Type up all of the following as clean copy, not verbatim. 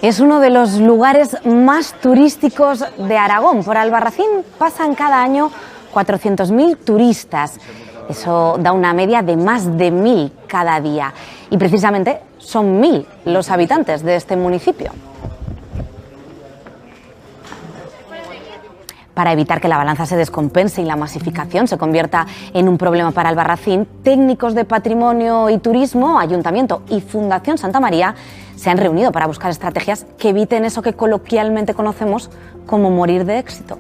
Es uno de los lugares más turísticos de Aragón. Por Albarracín pasan cada año 400.000 turistas. Eso da una media de más de 1.000 cada día. Y precisamente son 1.000 los habitantes de este municipio. Para evitar que la balanza se descompense y la masificación se convierta en un problema para Albarracín, técnicos de Patrimonio y Turismo, Ayuntamiento y Fundación Santa María se han reunido para buscar estrategias que eviten eso que coloquialmente conocemos como morir de éxito.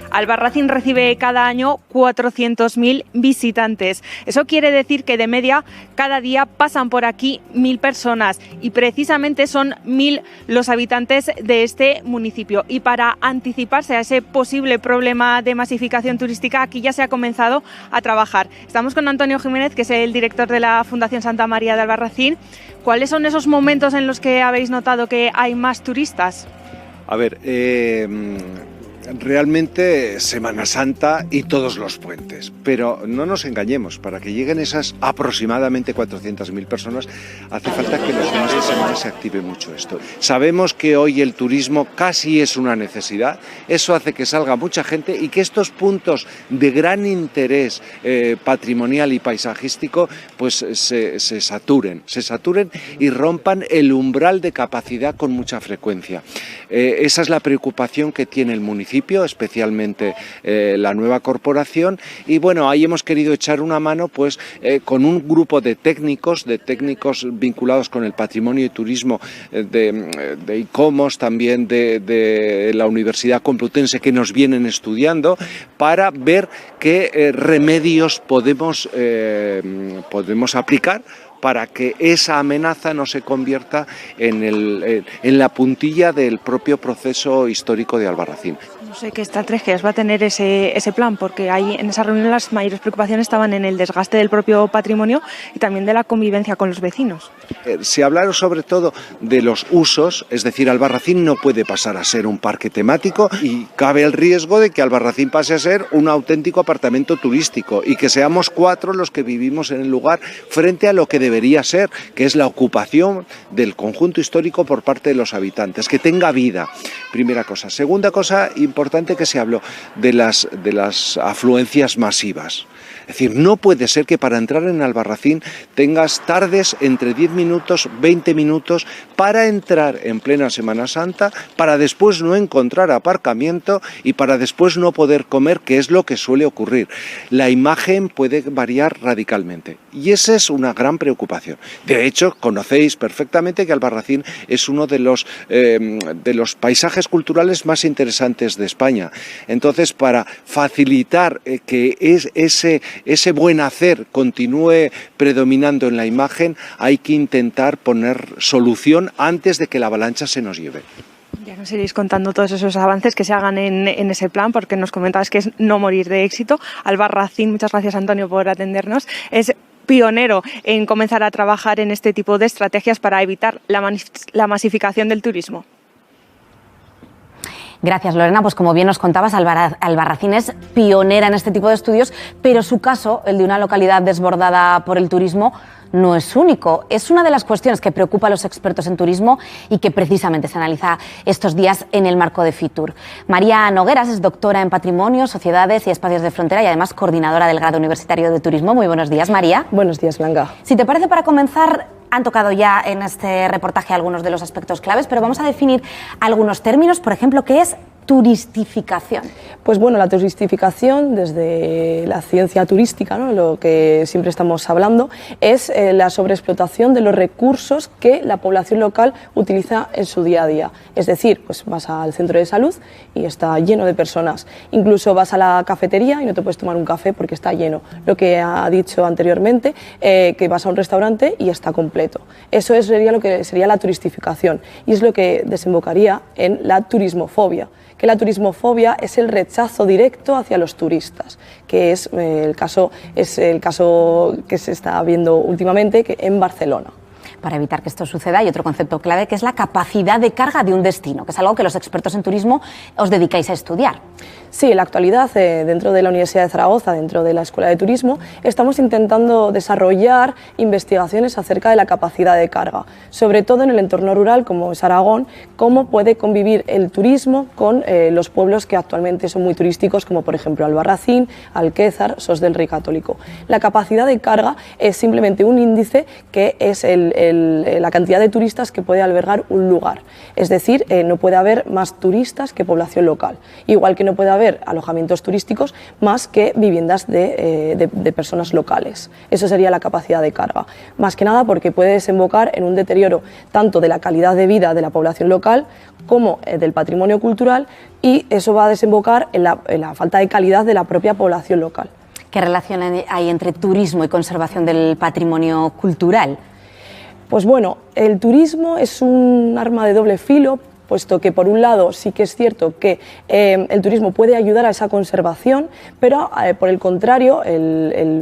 Albarracín recibe cada año 400.000 visitantes. Eso quiere decir que de media cada día pasan por aquí 1.000 personas y precisamente son 1.000 los habitantes de este municipio. Y para anticiparse a ese posible problema de masificación turística, aquí ya se ha comenzado a trabajar. Estamos con Antonio Jiménez, que es el director de la Fundación Santa María de Albarracín. ¿Cuáles son esos momentos en los que habéis notado que hay más turistas? A ver, realmente Semana Santa y todos los puentes, pero no nos engañemos, para que lleguen esas aproximadamente 400.000 personas hace falta que los fines de semana se active mucho esto. Sabemos que hoy el turismo casi es una necesidad, eso hace que salga mucha gente y que estos puntos de gran interés patrimonial y paisajístico pues se saturen y rompan el umbral de capacidad con mucha frecuencia. Esa es la preocupación que tiene el municipio, especialmente la nueva corporación, y bueno, ahí hemos querido echar una mano pues con un grupo de técnicos vinculados con el patrimonio y turismo de ICOMOS, también de la Universidad Complutense, que nos vienen estudiando para ver qué remedios podemos aplicar para que esa amenaza no se convierta en la puntilla del propio proceso histórico de Albarracín. No sé qué estrategias va a tener ese plan, porque ahí en esa reunión las mayores preocupaciones estaban en el desgaste del propio patrimonio y también de la convivencia con los vecinos. Se hablaron sobre todo de los usos, es decir, Albarracín no puede pasar a ser un parque temático y cabe el riesgo de que Albarracín pase a ser un auténtico apartamento turístico y que seamos 4 los que vivimos en el lugar frente a lo que debería ser, que es la ocupación del conjunto histórico por parte de los habitantes, que tenga vida, primera cosa. Segunda cosa importante que se habló de las afluencias masivas. Es decir, no puede ser que para entrar en Albarracín tengas tardes entre 10 minutos, 20 minutos para entrar en plena Semana Santa, para después no encontrar aparcamiento y para después no poder comer, que es lo que suele ocurrir. La imagen puede variar radicalmente y esa es una gran preocupación. De hecho, conocéis perfectamente que Albarracín es uno de los paisajes culturales más interesantes de España. Entonces, para facilitar que ese buen hacer continúe predominando en la imagen, hay que intentar poner solución antes de que la avalancha se nos lleve. Ya nos iréis contando todos esos avances que se hagan en ese plan, porque nos comentabas que es no morir de éxito. Albarracín, muchas gracias Antonio por atendernos, es pionero en comenzar a trabajar en este tipo de estrategias para evitar la masificación del turismo. Gracias, Lorena. Pues como bien nos contabas, Albarracín es pionera en este tipo de estudios, pero su caso, el de una localidad desbordada por el turismo, no es único. Es una de las cuestiones que preocupa a los expertos en turismo y que precisamente se analiza estos días en el marco de Fitur. María Nogueras es doctora en Patrimonio, Sociedades y Espacios de Frontera y además coordinadora del Grado Universitario de Turismo. Muy buenos días, María. Buenos días, Blanca. Si te parece, para comenzar, han tocado ya en este reportaje algunos de los aspectos claves, pero vamos a definir algunos términos, por ejemplo, ¿qué es turistificación? Pues bueno, la turistificación, desde la ciencia turística, ¿no?, lo que siempre estamos hablando, es la sobreexplotación de los recursos que la población local utiliza en su día a día. Es decir, pues vas al centro de salud y está lleno de personas. Incluso vas a la cafetería y no te puedes tomar un café porque está lleno. Lo que ha dicho anteriormente, que vas a un restaurante y está completo. Eso sería lo que sería la turistificación y es lo que desembocaría en la turismofobia, que la turismofobia es el rechazo directo hacia los turistas, que es el caso que se está viendo últimamente en Barcelona. para evitar que esto suceda y otro concepto clave que es la capacidad de carga de un destino, que es algo que los expertos en turismo os dedicáis a estudiar. Sí, en la actualidad, dentro de la Universidad de Zaragoza, dentro de la Escuela de Turismo, estamos intentando desarrollar investigaciones acerca de la capacidad de carga, sobre todo en el entorno rural, como es Aragón, cómo puede convivir el turismo con los pueblos que actualmente son muy turísticos, como por ejemplo Albarracín, Alquézar, Sos del Rey Católico. La capacidad de carga es simplemente un índice que es la cantidad de turistas que puede albergar un lugar, es decir, no puede haber más turistas que población local, igual que no puede haber alojamientos turísticos más que viviendas de personas locales. Eso sería la capacidad de carga. Más que nada porque puede desembocar en un deterioro tanto de la calidad de vida de la población local como del patrimonio cultural, y eso va a desembocar en la falta de calidad de la propia población local. ¿Qué relación hay entre turismo y conservación del patrimonio cultural? Pues bueno, el turismo es un arma de doble filo, puesto que por un lado sí que es cierto que el turismo puede ayudar a esa conservación, pero por el contrario,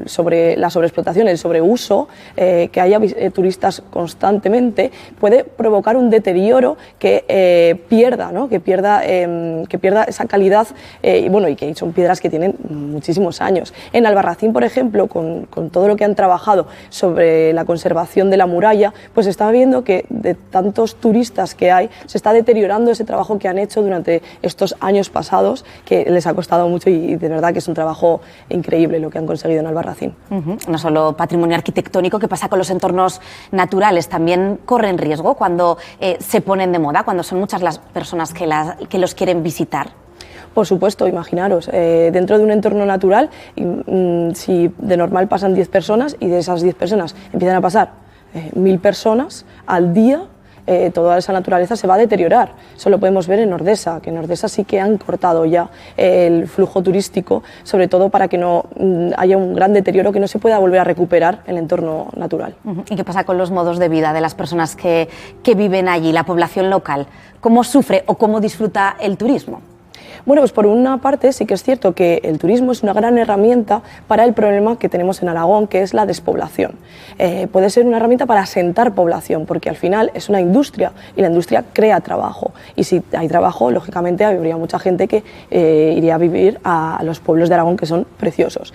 sobre la sobreexplotación, el sobreuso, que haya turistas constantemente, puede provocar un deterioro que pierda, ¿no? que pierda esa calidad, y que son piedras que tienen muchísimos años. En Albarracín, por ejemplo, con todo lo que han trabajado sobre la conservación de la muralla, pues se está viendo que de tantos turistas que hay, se está deteriorando ese trabajo que han hecho durante estos años pasados, que les ha costado mucho, y de verdad que es un trabajo increíble lo que han conseguido en Albarracín. No solo patrimonio arquitectónico, ¿qué pasa con los entornos naturales? También corren riesgo cuando se ponen de moda, cuando son muchas las personas que los quieren visitar. Por supuesto, imaginaros, dentro de un entorno natural, si de normal pasan 10 personas y de esas 10 personas empiezan a pasar 1000 personas al día, toda esa naturaleza se va a deteriorar. Eso lo podemos ver en Ordesa, que en Ordesa sí que han cortado ya el flujo turístico, sobre todo para que no haya un gran deterioro, que no se pueda volver a recuperar el entorno natural. ¿Y qué pasa con los modos de vida de las personas que viven allí, la población local? ¿Cómo sufre o cómo disfruta el turismo? Bueno, pues por una parte sí que es cierto que el turismo es una gran herramienta para el problema que tenemos en Aragón, que es la despoblación. Puede ser una herramienta para asentar población, porque al final es una industria y la industria crea trabajo. Y si hay trabajo, lógicamente habría mucha gente que iría a vivir a los pueblos de Aragón, que son preciosos.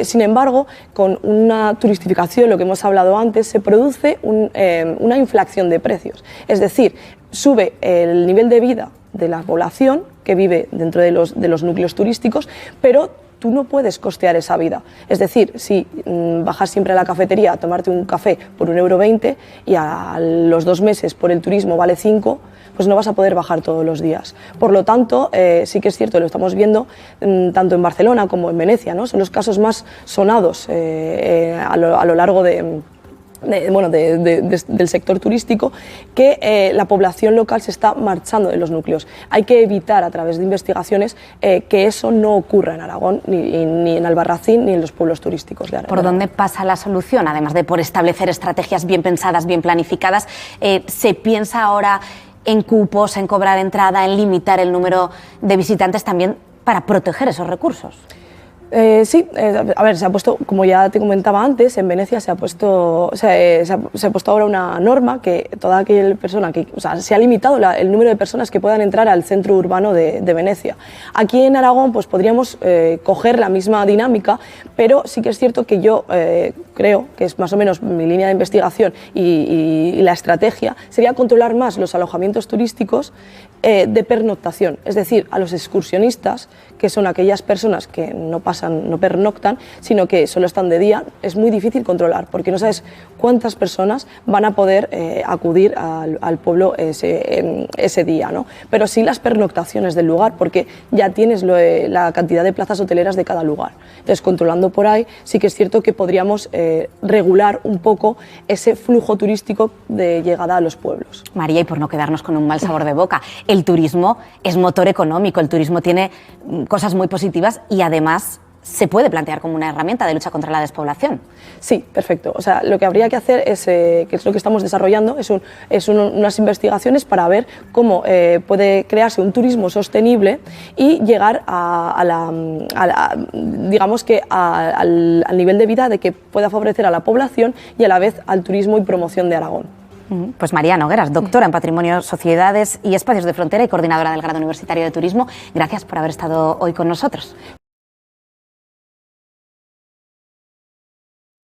Sin embargo, con una turistificación, lo que hemos hablado antes, se produce una inflación de precios. Es decir, sube el nivel de vida de la población que vive dentro de los núcleos turísticos, pero tú no puedes costear esa vida. Es decir, si bajas siempre a la cafetería a tomarte un café por 1,20 € y a los 2 meses por el turismo vale 5, pues no vas a poder bajar todos los días. Por lo tanto, sí que es cierto, lo estamos viendo tanto en Barcelona como en Venecia, ¿no? Son los casos más sonados a lo largo del sector turístico, que la población local se está marchando de los núcleos. Hay que evitar a través de investigaciones que eso no ocurra en Aragón, ni en Albarracín, ni en los pueblos turísticos de Aragón. ¿Por dónde pasa la solución? Además de por establecer estrategias bien pensadas, bien planificadas, ¿se piensa ahora en cupos, en cobrar entrada, en limitar el número de visitantes también para proteger esos recursos? Sí, a ver, se ha puesto, como ya te comentaba antes, en Venecia se ha puesto ahora una norma que toda aquella persona que, se ha limitado el número de personas que puedan entrar al centro urbano de Venecia. Aquí en Aragón pues podríamos coger la misma dinámica, pero sí que es cierto que yo creo que es más o menos mi línea de investigación y la estrategia sería controlar más los alojamientos turísticos de pernoctación, es decir, a los excursionistas, que son aquellas personas que no pernoctan, sino que solo están de día. Es muy difícil controlar, porque no sabes cuántas personas van a poder acudir al pueblo ese día, ¿no? Pero sí las pernoctaciones del lugar, porque ya tienes la cantidad de plazas hoteleras de cada lugar. Entonces, controlando por ahí, sí que es cierto que podríamos regular un poco ese flujo turístico de llegada a los pueblos. María, y por no quedarnos con un mal sabor de boca, el turismo es motor económico, el turismo tiene cosas muy positivas y además se puede plantear como una herramienta de lucha contra la despoblación. Sí, perfecto. O sea, lo que habría que hacer es, que es lo que estamos desarrollando, unas investigaciones para ver cómo puede crearse un turismo sostenible y llegar digamos que al nivel de vida de que pueda favorecer a la población y a la vez al turismo y promoción de Aragón. Pues María Nogueras, doctora en Patrimonio, Sociedades y Espacios de Frontera y coordinadora del Grado Universitario de Turismo, gracias por haber estado hoy con nosotros.